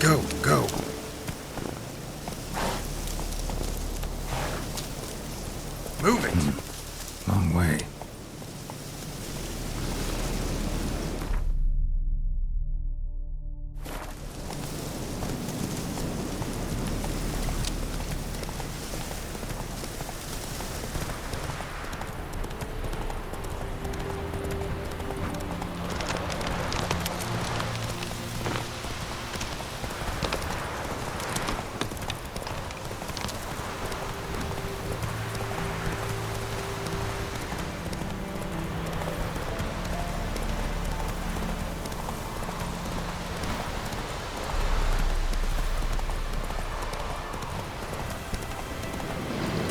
Go, go. Move it. Long way.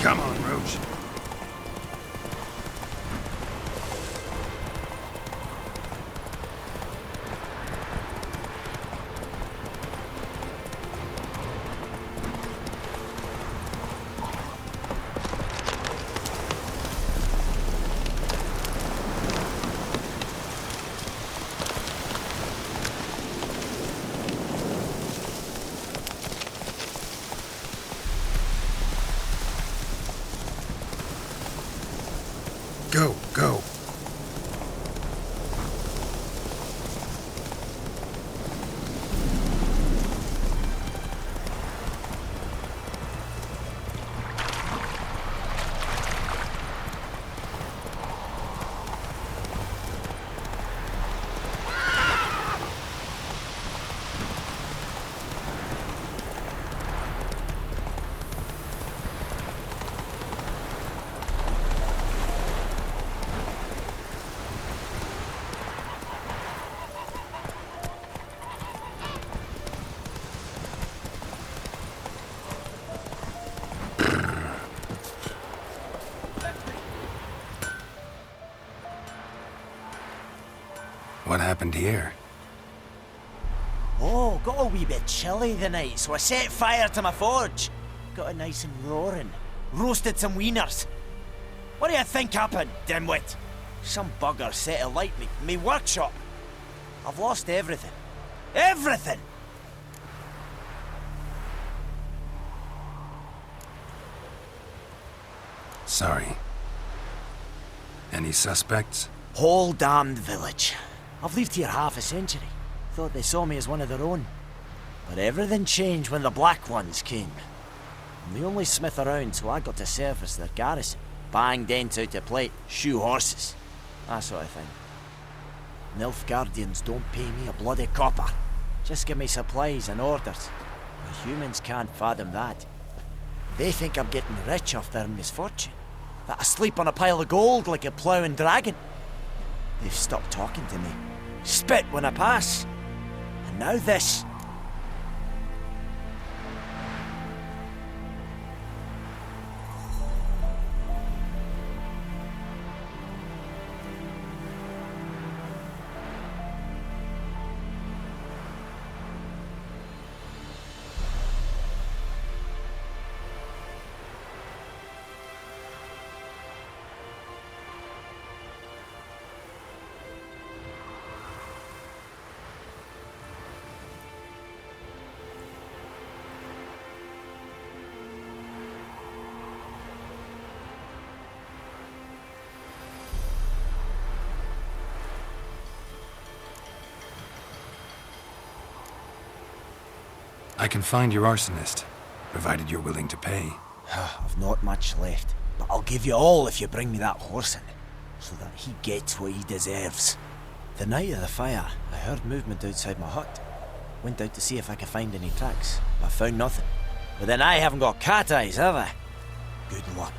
Come on, Roach. Go, go. What happened here? Oh, got a wee bit chilly the night, so I set fire to my forge. Got it nice and roaring. Roasted some wieners. What do you think happened, dimwit? Some bugger set alight me workshop. I've lost everything. Everything! Sorry. Any suspects? Whole damned village. I've lived here half a century. Thought they saw me as one of their own. But everything changed when the Black Ones came. I'm the only smith around, so I got to service their garrison. Bang dents out to plate, shoe horses. That sort of thing. Nilfgaardians don't pay me a bloody copper. Just give me supplies and orders. The humans can't fathom that. They think I'm getting rich off their misfortune. That I sleep on a pile of gold like a ploughing dragon. They've stopped talking to me. Spit when I pass. And now this. I can find your arsonist, provided you're willing to pay. I've not much left, but I'll give you all if you bring me that horse in, so that he gets what he deserves. The night of the fire, I heard movement outside my hut. Went out to see if I could find any tracks, but found nothing. But then I haven't got cat eyes, have I? Good luck.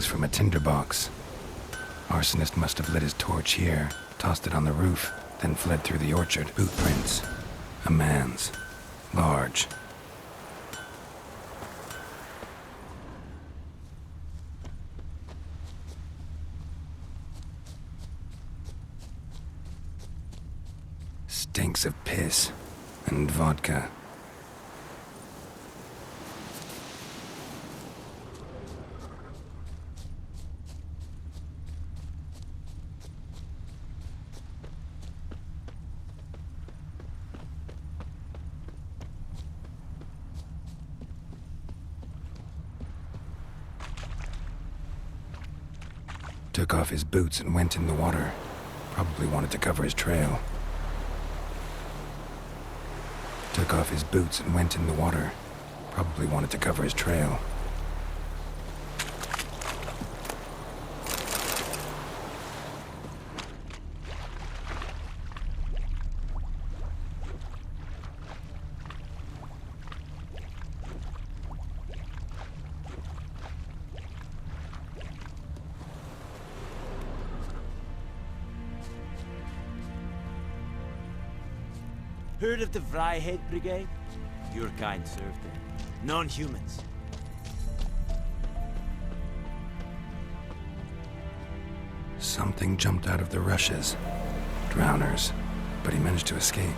Markings from a tinderbox. Arsonist must have lit his torch here, tossed it on the roof, then fled through the orchard. Boot prints. A man's. Large. Stinks of piss and vodka. Took off his boots and went in the water. Probably wanted to cover his trail. Took off his boots and went in the water. Probably wanted to cover his trail. Heard of the Vryhead Brigade? Your kind served there. Non-humans. Something jumped out of the rushes. Drowners. But he managed to escape.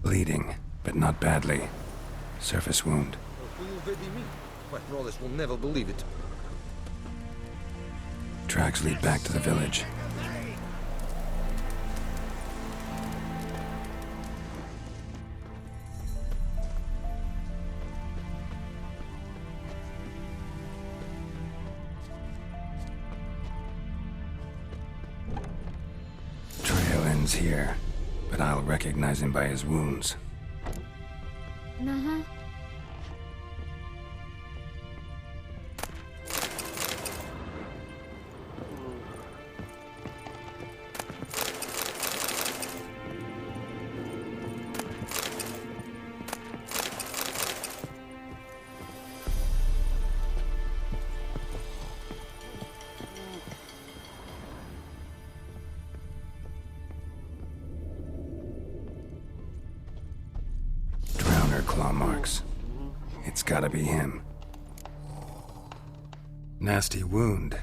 Bleeding, but not badly. Surface wound. My brothers will never believe it. Tracks lead back to the village. Trail ends here, but I'll recognize him by his wounds. Uh-huh. Claw marks. It's gotta be him. Nasty wound.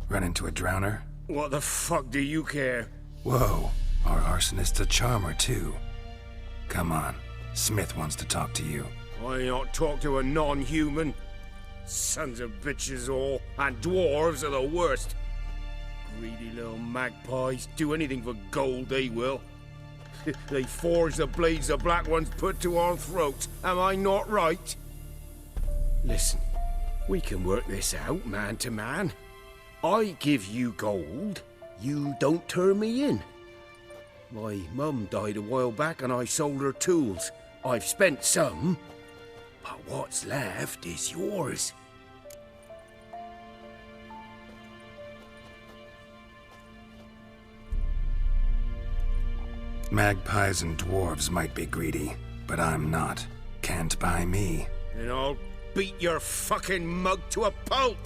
Run into a drowner? What the fuck do you care? Whoa, our arsonist's a charmer too. Come on, Smith wants to talk to you. I not talk to a non-human. Sons of bitches all, and dwarves are the worst. Greedy little magpies, do anything for gold they will. They forge the blades the black ones put to our throats. Am I not right? Listen, we can work this out man to man. I give you gold, you don't turn me in. My mum died a while back and I sold her tools. I've spent some, but what's left is yours. Magpies and dwarves might be greedy, but I'm not. Can't buy me. Then I'll beat your fucking mug to a pulp!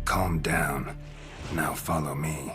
Calm down. Now follow me.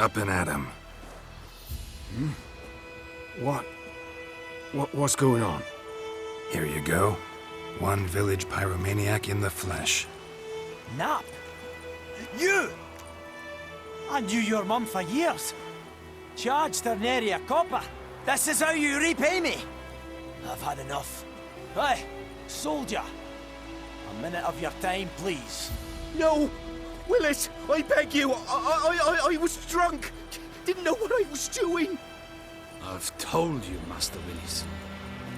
Up and at 'em. What's going on? Here you go. One village pyromaniac in the flesh. Nap? You! I knew your mum for years. Charged her nary a copper. This is how you repay me. I've had enough. Hey, soldier. A minute of your time, please. No! Willis, I beg you! I was drunk! Didn't know what I was doing! I've told you, Master Willis.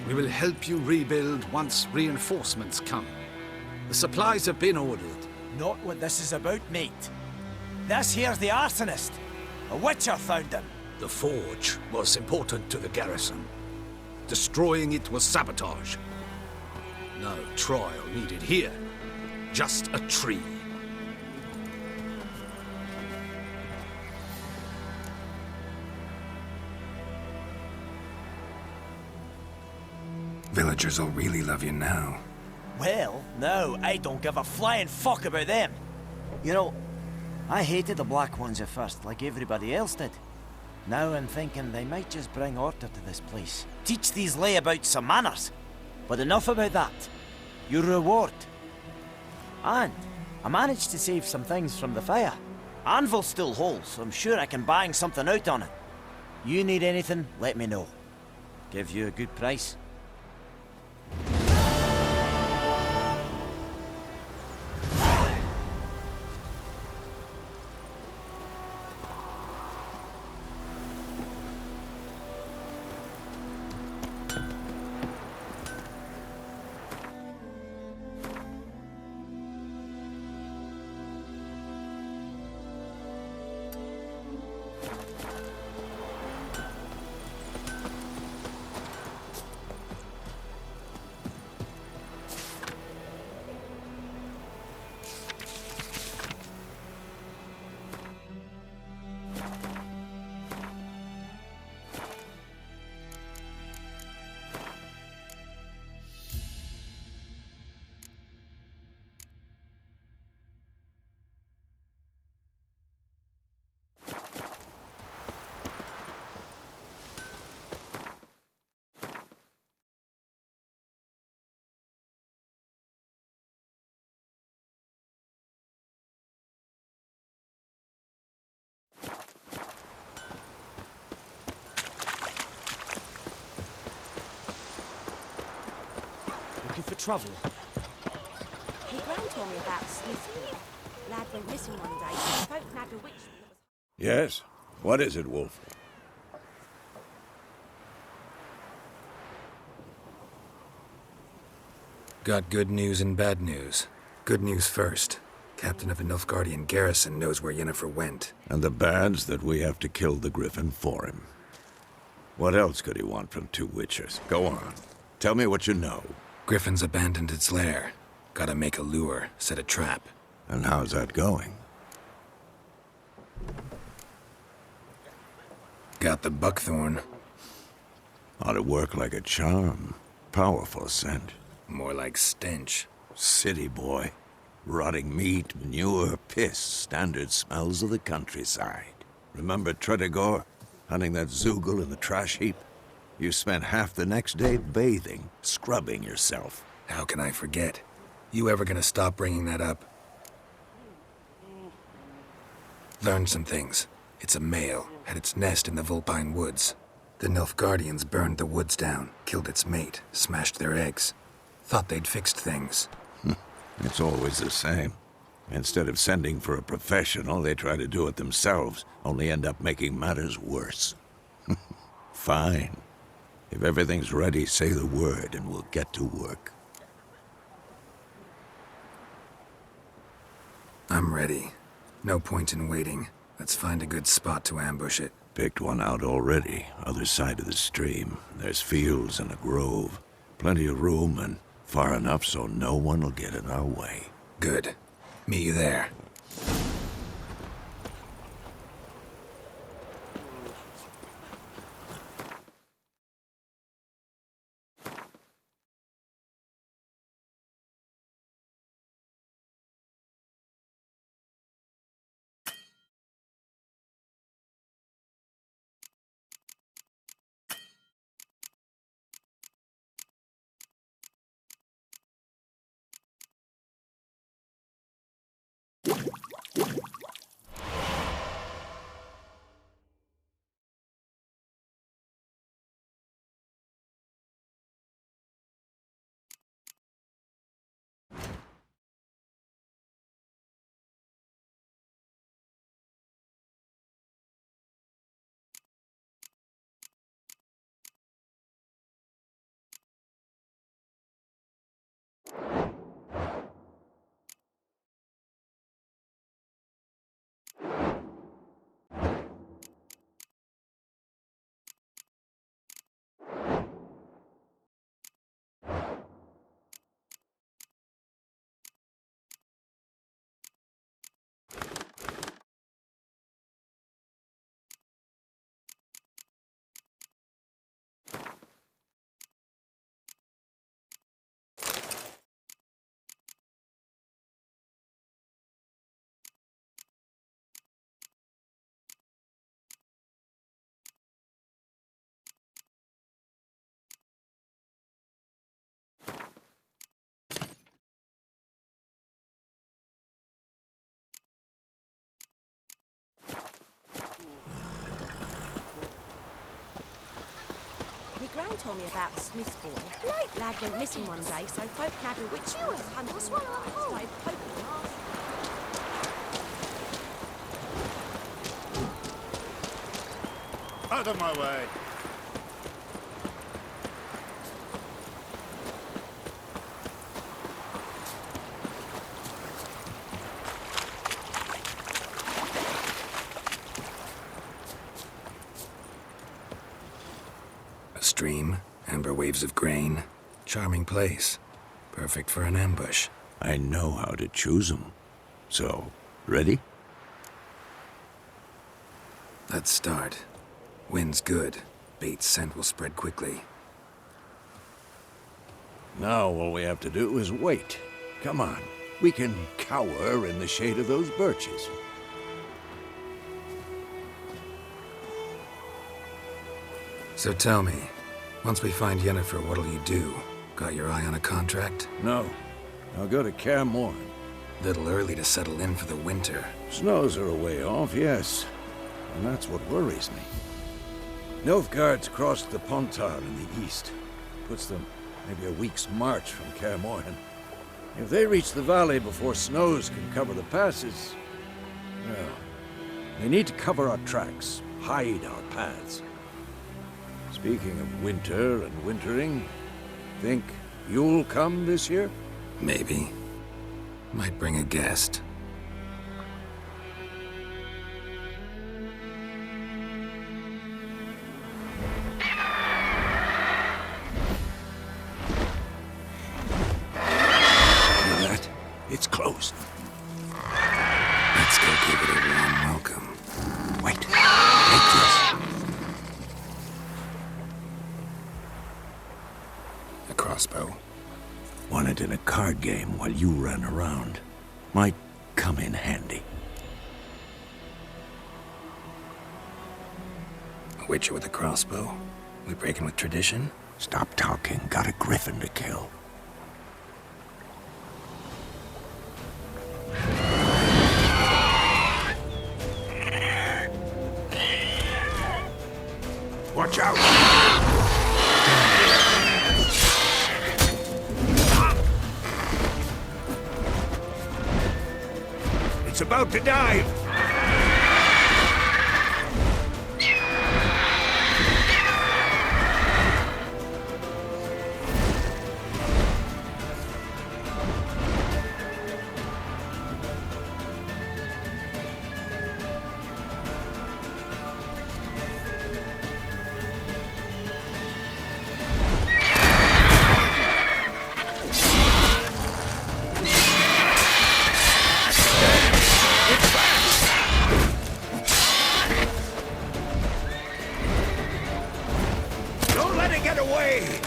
We will help you rebuild once reinforcements come. The supplies have been ordered. Not what this is about, mate. This here's the arsonist. A witcher found him. The forge was important to the garrison. Destroying it was sabotage. No trial needed here. Just a tree. Villagers will really love you now. Well, no, I don't give a flying fuck about them. You know, I hated the Black Ones at first, like everybody else did. Now I'm thinking they might just bring order to this place. Teach these layabouts some manners. But enough about that. Your reward. And I managed to save some things from the fire. Anvil still holds, so I'm sure I can bang something out on it. You need anything, let me know. Give you a good price. Looking for trouble? My gran told me about Slithwick. Lad went missing one day. Folk nabbed a witch that was... Yes? What is it, Wolf? Got good news and bad news. Good news first. Captain of the Nilfgaardian garrison knows where Yennefer went. And the bad's that we have to kill the Griffin for him. What else could he want from two witchers? Go on. Tell me what you know. Griffin's abandoned its lair. Gotta make a lure, set a trap. And how's that going? Got the buckthorn. Ought to work like a charm. Powerful scent. More like stench. City boy. Rotting meat, manure, piss. Standard smells of the countryside. Remember Tretogor? Hunting that Zoogle in the trash heap? You spent half the next day bathing, scrubbing yourself. How can I forget? You ever gonna stop bringing that up? Learned some things. It's a male, had its nest in the Vulpine Woods. The Nilfgaardians burned the woods down, killed its mate, smashed their eggs. Thought they'd fixed things. It's always the same. Instead of sending for a professional, they try to do it themselves, only end up making matters worse. Fine. If everything's ready, say the word and we'll get to work. I'm ready. No point in waiting. Let's find a good spot to ambush it. Picked one out already, other side of the stream. There's fields and a grove. Plenty of room and far enough so no one will get in our way. Good. Meet you there. told me about the Smith's boy. Lad went missing one day, so folk nabbed a witch was hunting him. Started poking him off. Out of my way. A stream, amber waves of grain. Charming place. Perfect for an ambush. I know how to choose 'em. So, ready? Let's start. Wind's good. Bait's scent will spread quickly. Now all we have to do is wait. Come on. We can cower in the shade of those birches. So tell me, once we find Yennefer, what'll you do? Got your eye on a contract? No. I'll go to Kaer Morhen. Little early to settle in for the winter. Snows are a way off, yes. And that's what worries me. Nilfgaard's crossed the Pontar in the east. Puts them maybe a week's march from Kaer Morhen. If they reach the valley before snows can cover the passes, well, they need to cover our tracks, hide our paths. Speaking of winter and wintering, think you'll come this year? Maybe. Might bring a guest. Hear that? It's closed. Let's go give it a warm welcome. Wait. Take this. A crossbow. Won it in a card game while you ran around. Might come in handy. A witcher with a crossbow? We breaking with tradition? Stop talking. Got a griffin to kill. Watch out! It's about to dive! Don't let it get away!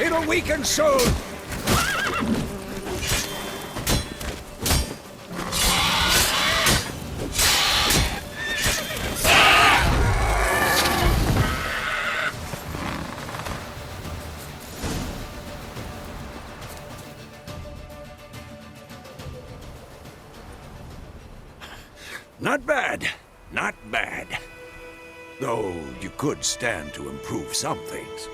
It'll weaken soon! Not bad. Not bad. Though you could stand to improve some things.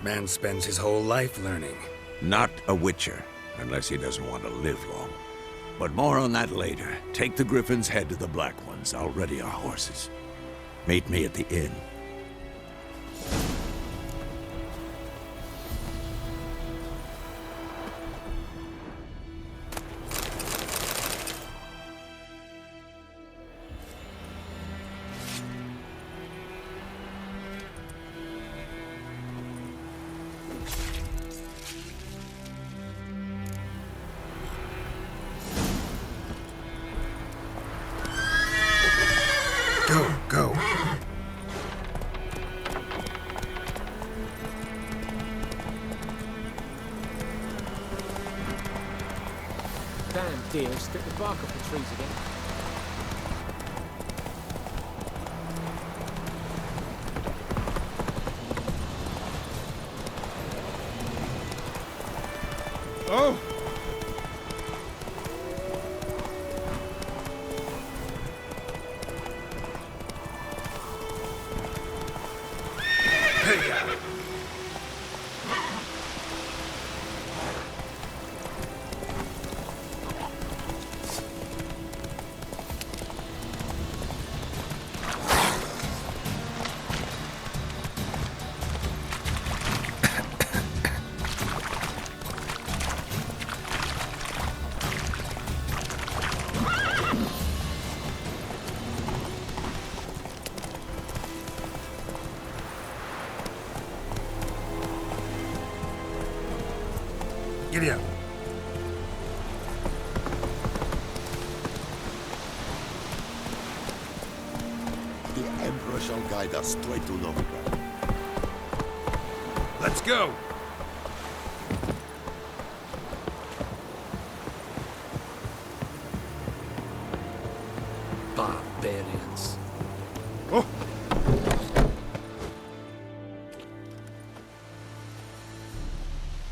Man spends his whole life learning. Not a witcher, unless he doesn't want to live long. But more on that later. Take the Griffin's head to the Black Ones. I'll ready our horses. Meet me at the inn. Damn deer, stick the bark off the trees again. Oh! Giddy up. The Emperor shall guide us straight to Novigrad. Let's go. Barbarians. Oh!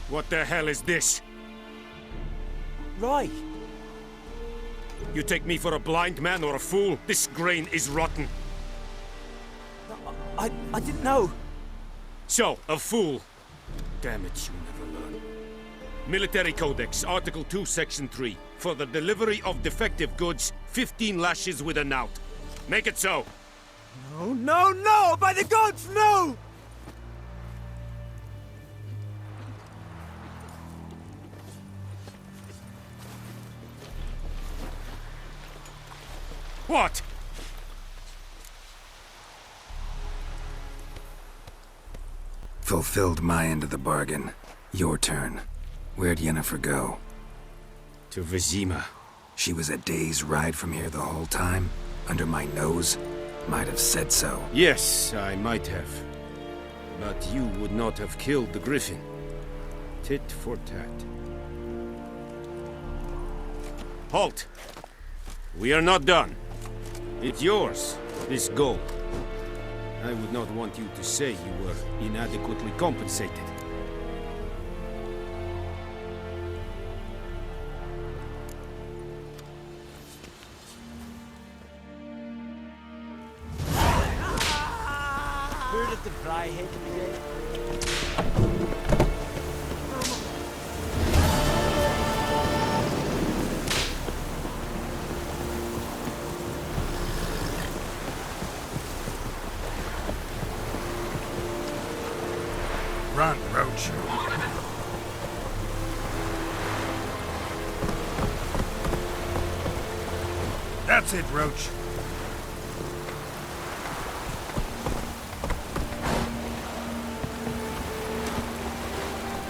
What the hell is this? Roy! You take me for a blind man or a fool? This grain is rotten. I didn't know. So, a fool. Damn it, you never learn. Military Codex, Article 2, Section 3. For the delivery of defective goods, 15 lashes with a knout. Make it so. No, no, no! By the gods, no! What? Fulfilled my end of the bargain. Your turn. Where'd Yennefer go? To Vizima. She was a day's ride from here the whole time? Under my nose? Might have said so. Yes, I might have. But you would not have killed the Griffin. Tit for tat. Halt! We are not done. It's yours, this gold. I would not want you to say you were inadequately compensated. Who did the fry head today? Run, Roach. That's it, Roach.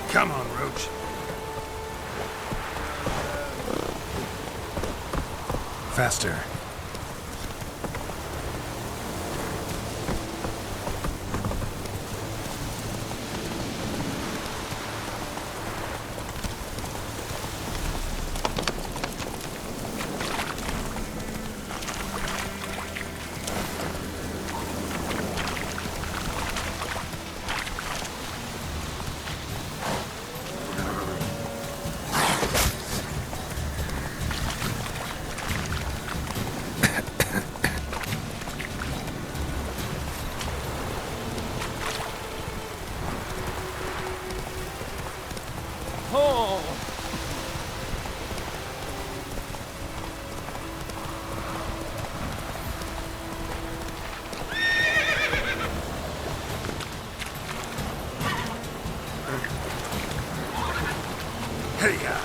Come on, Roach. Faster. Hey-ya!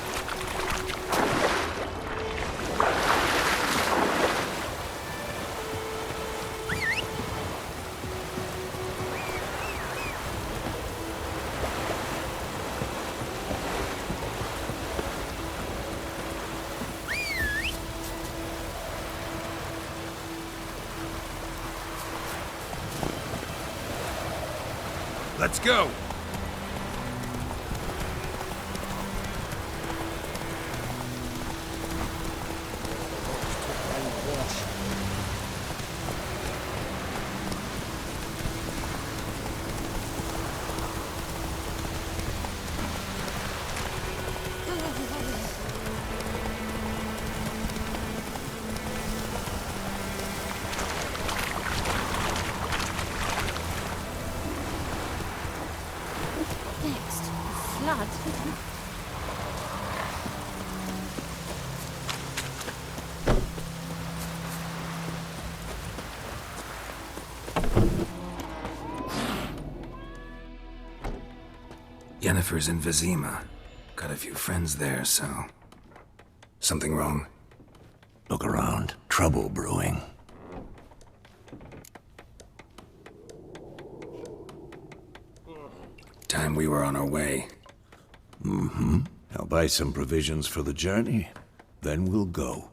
Let's go! Yennefer's in Vizima. Got a few friends there, so... Something wrong? Look around. Trouble brewing. Time we were on our way. Mm-hmm. I'll buy some provisions for the journey. Then we'll go.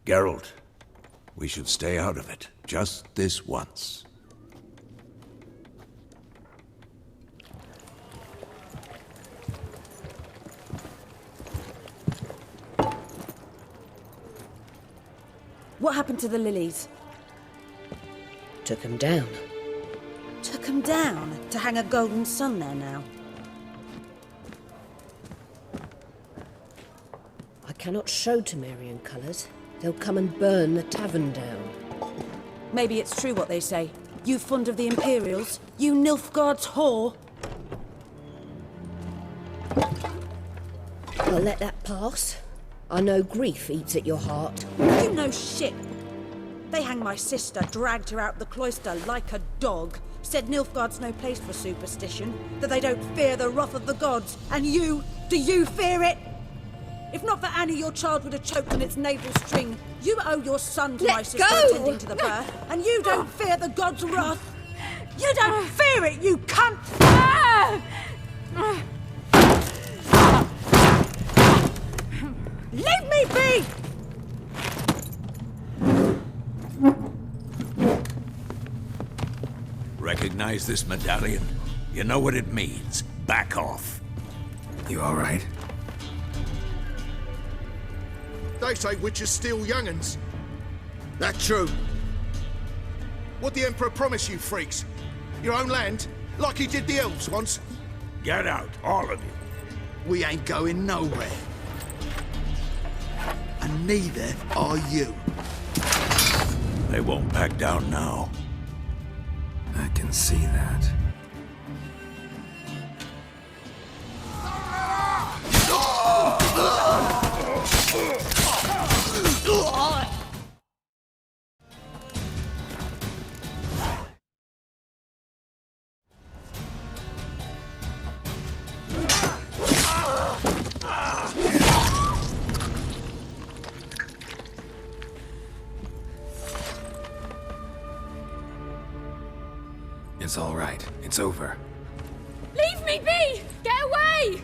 Geralt, we should stay out of it. Just this once. What happened to the lilies? Took them down. Took them down to hang a golden sun there now. I cannot show Temerian colours. They'll come and burn the tavern down. Maybe it's true what they say. You fond of the Imperials? You Nilfgaard's whore? I'll let that pass. I know grief eats at your heart. You know shit. They hanged my sister, dragged her out the cloister like a dog. Said Nilfgaard's no place for superstition, that they don't fear the wrath of the gods. And you? Do you fear it? If not for Annie, your child would have choked on its navel string. You owe your son to my sister attending to the birth, and you don't fear the gods' wrath. You don't fear it, you cunt! Leave me be! Recognize this medallion? You know what it means. Back off. You all right? They say witches steal young'uns. That true? What'd the Emperor promise you, freaks? Your own land? Like he did the elves once? Get out, all of you. We ain't going nowhere. And neither are you. They won't back down now. I can see that. It's all right. It's over. Leave me be! Get away!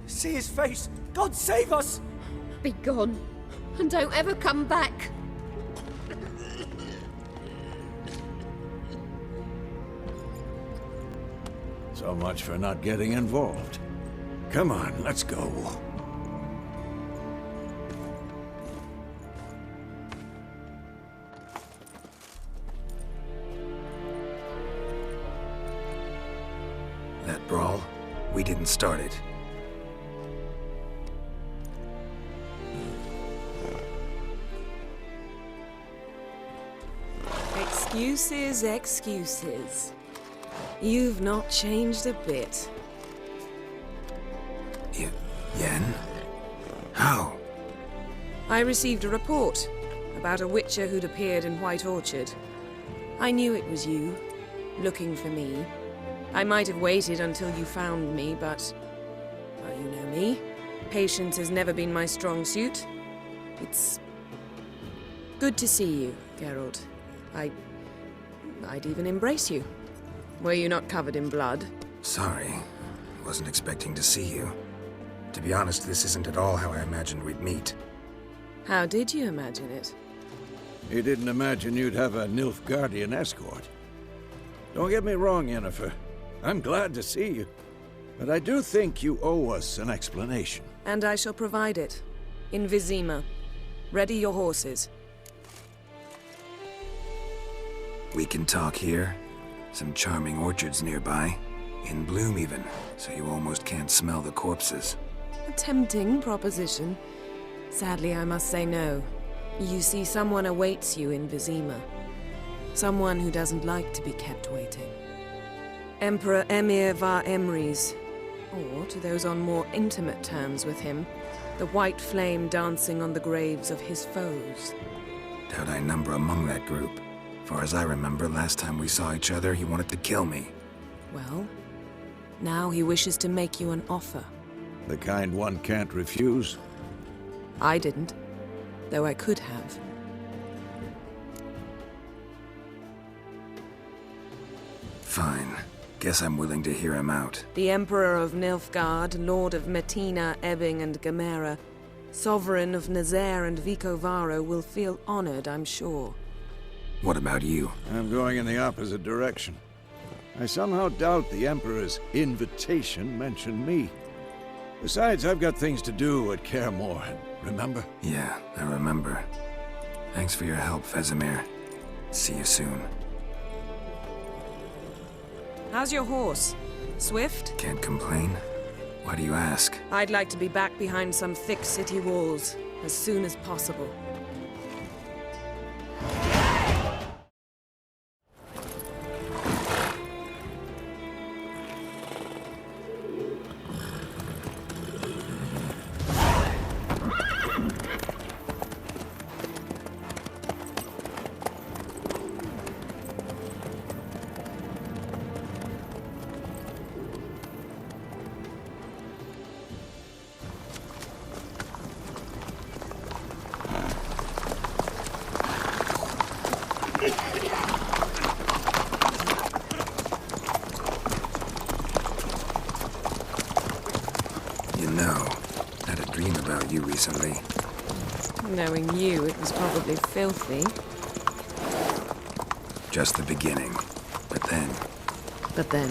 See his face! God save us! Be gone, and don't ever come back. So much for not getting involved. Come on, let's go. That brawl, we didn't start it. Excuses, excuses. You've not changed a bit. Yen? How? I received a report about a witcher who'd appeared in White Orchard. I knew it was you, looking for me. I might have waited until you found me, but... well, you know me. Patience has never been my strong suit. It's... good to see you, Geralt. I'd even embrace you. Were you not covered in blood? Sorry. Wasn't expecting to see you. To be honest, this isn't at all how I imagined we'd meet. How did you imagine it? You didn't imagine you'd have a Nilfgaardian escort. Don't get me wrong, Yennefer. I'm glad to see you. But I do think you owe us an explanation. And I shall provide it. In Vizima. Ready your horses. We can talk here. Some charming orchards nearby. In bloom even, so you almost can't smell the corpses. A tempting proposition. Sadly, I must say no. You see, someone awaits you in Vizima. Someone who doesn't like to be kept waiting. Emperor Emir var Emreis. Or, to those on more intimate terms with him, the white flame dancing on the graves of his foes. Doubt I number among that group. Far as I remember, last time we saw each other, he wanted to kill me. Well, now he wishes to make you an offer. The kind one can't refuse. I didn't, though I could have. Fine. Guess I'm willing to hear him out. The Emperor of Nilfgaard, Lord of Metina, Ebbing, and Gamera, Sovereign of Nazaire and Vicovaro will feel honored, I'm sure. What about you? I'm going in the opposite direction. I somehow doubt the Emperor's invitation mentioned me. Besides, I've got things to do at Kaer Morhen, remember? Yeah, I remember. Thanks for your help, Vesemir. See you soon. How's your horse? Swift? Can't complain. Why do you ask? I'd like to be back behind some thick city walls as soon as possible. Recently. Knowing you, it was probably filthy. Just the beginning. But then... But then...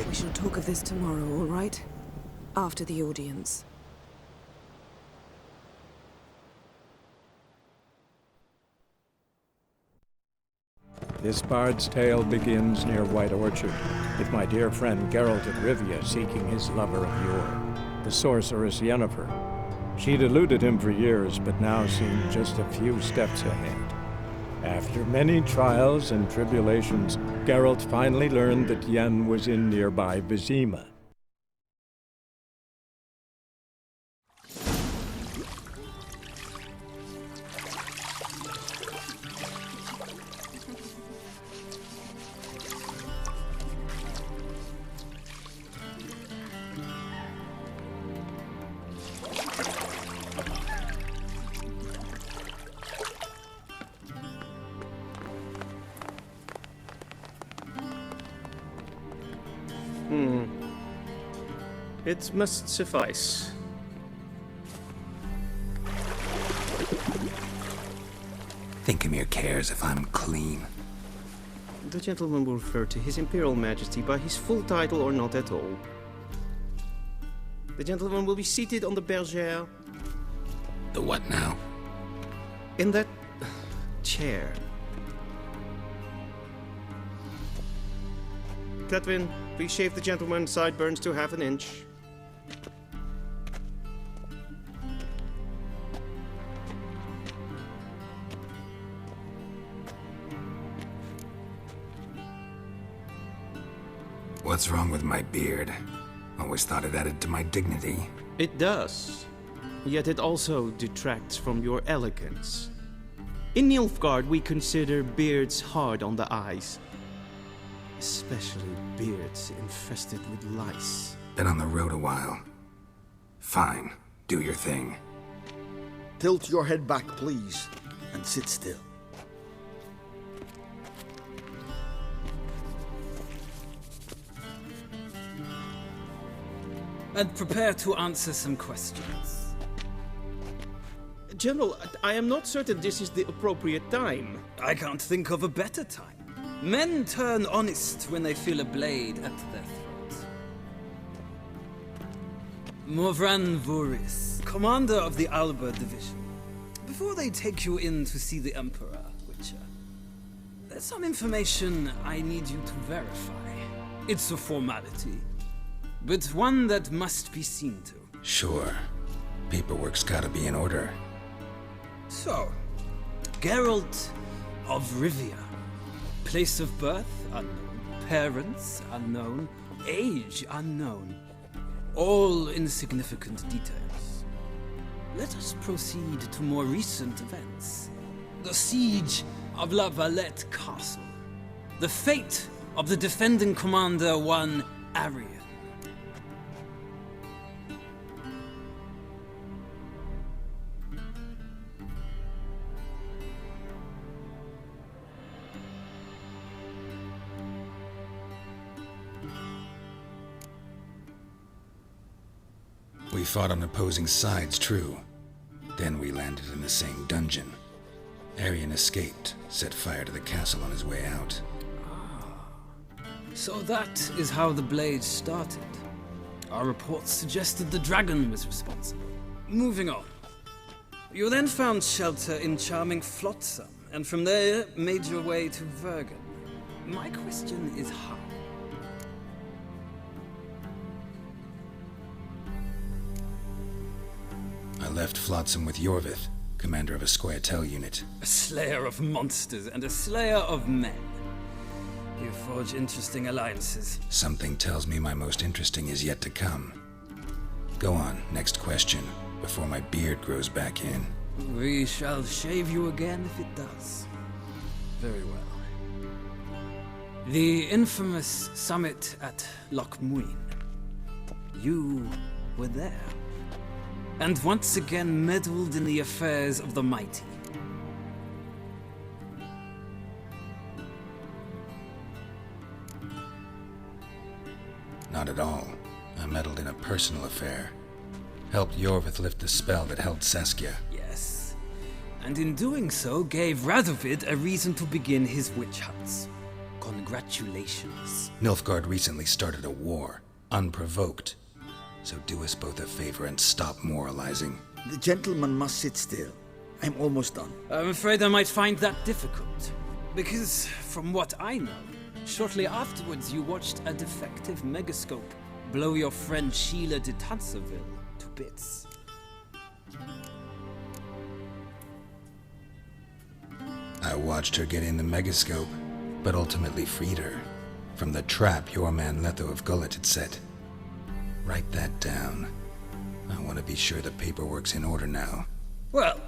We shall talk of this tomorrow, all right? After the audience. This bard's tale begins near White Orchard, with my dear friend Geralt of Rivia seeking his lover of yore, the sorceress Yennefer. She'd eluded him for years, but now seemed just a few steps ahead. After many trials and tribulations, Geralt finally learned that Yen was in nearby Vizima. It must suffice. Thinkamir cares if I'm clean. The gentleman will refer to His Imperial Majesty by his full title or not at all. The gentleman will be seated on the bergère. The what now? In that chair. Cletwin, please shave the gentleman's sideburns to half an inch. What's wrong with my beard? Always thought it added to my dignity. It does. Yet it also detracts from your elegance. In Nilfgaard, we consider beards hard on the eyes. Especially beards infested with lice. Been on the road a while. Fine. Do your thing. Tilt your head back, please, and sit still. And prepare to answer some questions. General, I am not certain this is the appropriate time. I can't think of a better time. Men turn honest when they feel a blade at their throat. Morvran Voris, commander of the Alba Division. Before they take you in to see the Emperor, Witcher, there's some information I need you to verify. It's a formality, but one that must be seen to. Sure. Paperwork's gotta be in order. So, Geralt of Rivia. Place of birth unknown. Parents unknown. Age unknown. All insignificant details. Let us proceed to more recent events. The siege of La Valette Castle. The fate of the defending commander, one Arian. We fought on opposing sides, true. Then we landed in the same dungeon. Arian escaped, set fire to the castle on his way out. So that is how the Blade started. Our reports suggested the dragon was responsible. Moving on. You then found shelter in charming Flotsam, and from there made your way to Vergen. My question is how? I left Flotsam with Yorvith, commander of a Squirtel unit. A slayer of monsters and a slayer of men. You forge interesting alliances. Something tells me my most interesting is yet to come. Go on, next question, before my beard grows back in. We shall shave you again if it does. Very well. The infamous summit at Loch Muin. You were there. And once again meddled in the affairs of the mighty. Not at all. I meddled in a personal affair. Helped Yorvith lift the spell that held Saskia. Yes. And in doing so, gave Radovid a reason to begin his witch hunts. Congratulations. Nilfgaard recently started a war, unprovoked. So do us both a favor and stop moralizing. The gentleman must sit still. I'm almost done. I'm afraid I might find that difficult. Because, from what I know, shortly afterwards you watched a defective megascope blow your friend Sheila de Tanserville to bits. I watched her get in the megascope, but ultimately freed her from the trap your man Letho of Gullet had set. Write that down. I want to be sure the paperwork's in order now. Well,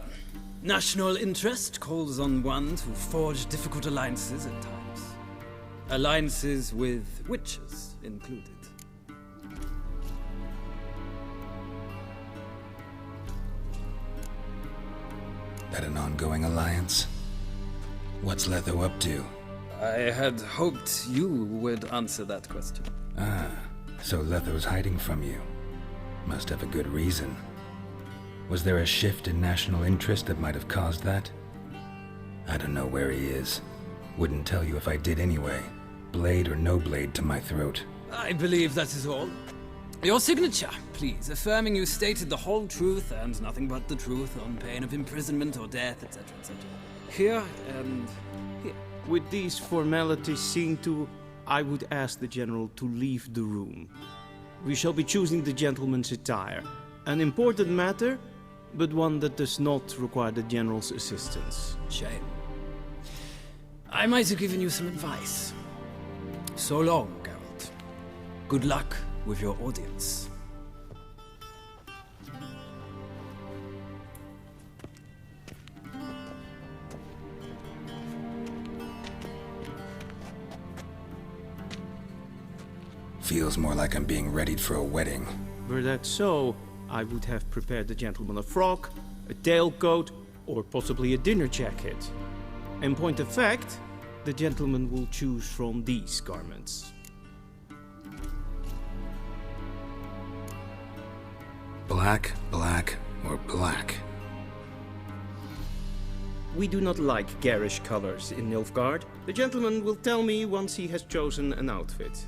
national interest calls on one to forge difficult alliances at times. Alliances with witches included. That an ongoing alliance? What's Letho up to? I had hoped you would answer that question. Ah. So Letho's hiding from you. Must have a good reason. Was there a shift in national interest that might have caused that? I don't know where he is. Wouldn't tell you if I did anyway. Blade or no blade to my throat. I believe that is all. Your signature, please, affirming you stated the whole truth and nothing but the truth on pain of imprisonment or death, etc., etc. Here and here. With these formalities seen to, I would ask the General to leave the room. We shall be choosing the gentleman's attire. An important matter, but one that does not require the General's assistance. Shame. I might have given you some advice. So long, Geralt. Good luck with your audience. Feels more like I'm being readied for a wedding. Were that so, I would have prepared the gentleman a frock, a tailcoat, or possibly a dinner jacket. In point of fact, the gentleman will choose from these garments. Black, black, or black? We do not like garish colors in Nilfgaard. The gentleman will tell me once he has chosen an outfit.